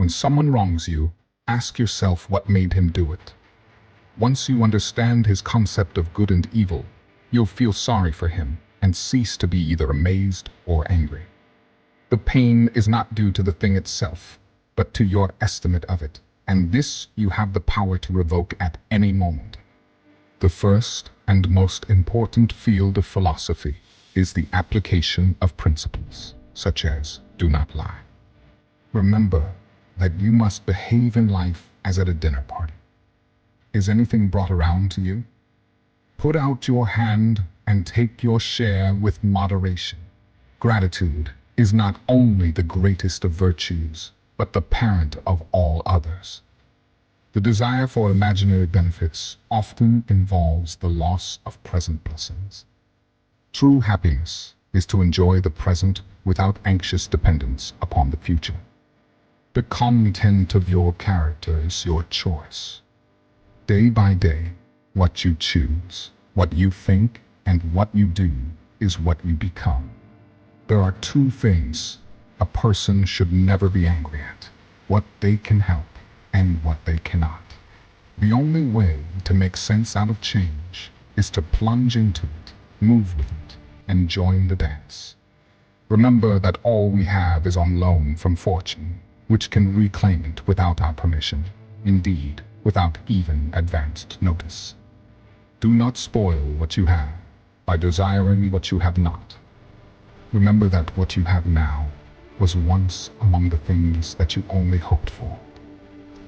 When someone wrongs you, ask yourself what made him do it. Once you understand his concept of good and evil, you'll feel sorry for him and cease to be either amazed or angry. The pain is not due to the thing itself, but to your estimate of it, and this you have the power to revoke at any moment. The first and most important field of philosophy is the application of principles, such as do not lie. Remember that you must behave in life as at a dinner party. Is anything brought around to you? Put out your hand and take your share with moderation. Gratitude is not only the greatest of virtues, but the parent of all others. The desire for imaginary benefits often involves the loss of present blessings. True happiness is to enjoy the present without anxious dependence upon the future. The content of your character is your choice. Day by day, what you choose, what you think, and what you do is what you become. There are two things a person should never be angry at: what they can help and what they cannot. The only way to make sense out of change is to plunge into it, move with it, and join the dance. Remember that all we have is on loan from fortune, which can reclaim it without our permission, indeed, without even advanced notice. Do not spoil what you have by desiring what you have not. Remember that what you have now was once among the things that you only hoped for.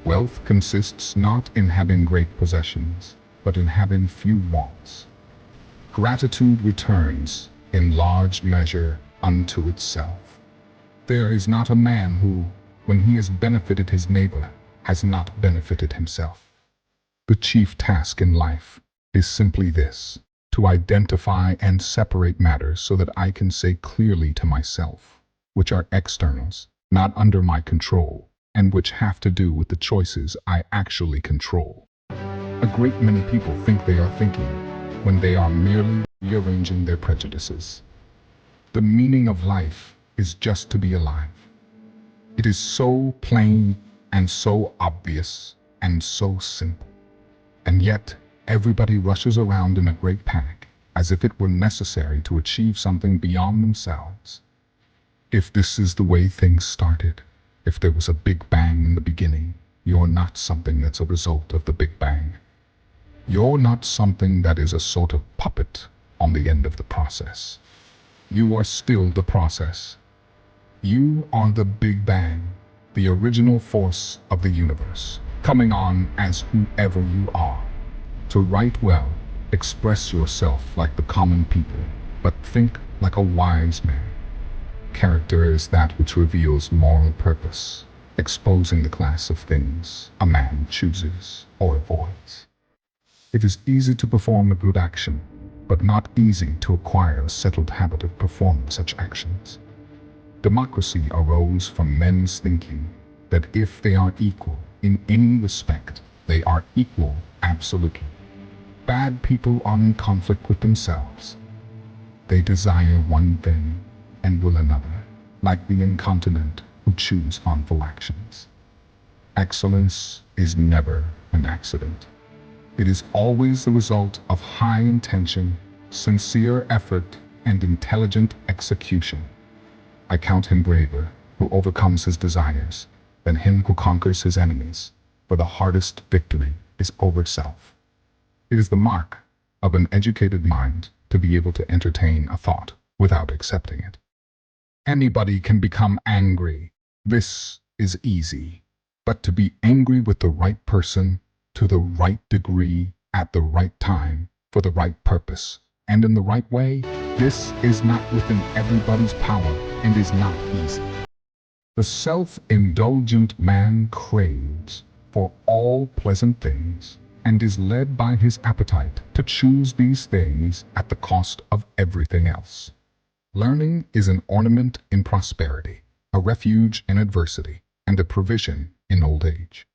Wealth consists not in having great possessions, but in having few wants. Gratitude returns, in large measure, unto itself. There is not a man who, when he has benefited his neighbor, has not benefited himself. The chief task in life is simply this: to identify and separate matters so that I can say clearly to myself, which are externals, not under my control, and which have to do with the choices I actually control. A great many people think they are thinking when they are merely rearranging their prejudices. The meaning of life is just to be alive. It is so plain and so obvious and so simple. And yet, everybody rushes around in a great panic, as if it were necessary to achieve something beyond themselves. If this is the way things started, if there was a Big Bang in the beginning, you're not something that's a result of the Big Bang. You're not something that is a sort of puppet on the end of the process. You are still the process. You are the Big Bang, the original force of the universe, coming on as whoever you are. To write well, express yourself like the common people, but think like a wise man. Character is that which reveals moral purpose, exposing the class of things a man chooses or avoids. It is easy to perform a good action, but not easy to acquire a settled habit of performing such actions. Democracy arose from men's thinking that if they are equal in any respect, they are equal absolutely. Bad people are in conflict with themselves. They desire one thing and will another, like the incontinent who choose harmful actions. Excellence is never an accident. It is always the result of high intention, sincere effort, and intelligent execution. I count him braver who overcomes his desires than him who conquers his enemies, for the hardest victory is over self. It is the mark of an educated mind to be able to entertain a thought without accepting it. Anybody can become angry. This is easy. But to be angry with the right person, to the right degree, at the right time, for the right purpose, and in the right way, this is not within everybody's power and is not easy. The self-indulgent man craves for all pleasant things and is led by his appetite to choose these things at the cost of everything else. Learning is an ornament in prosperity, a refuge in adversity, and a provision in old age.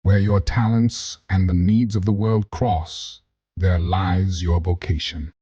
Where your talents and the needs of the world cross, there lies your vocation.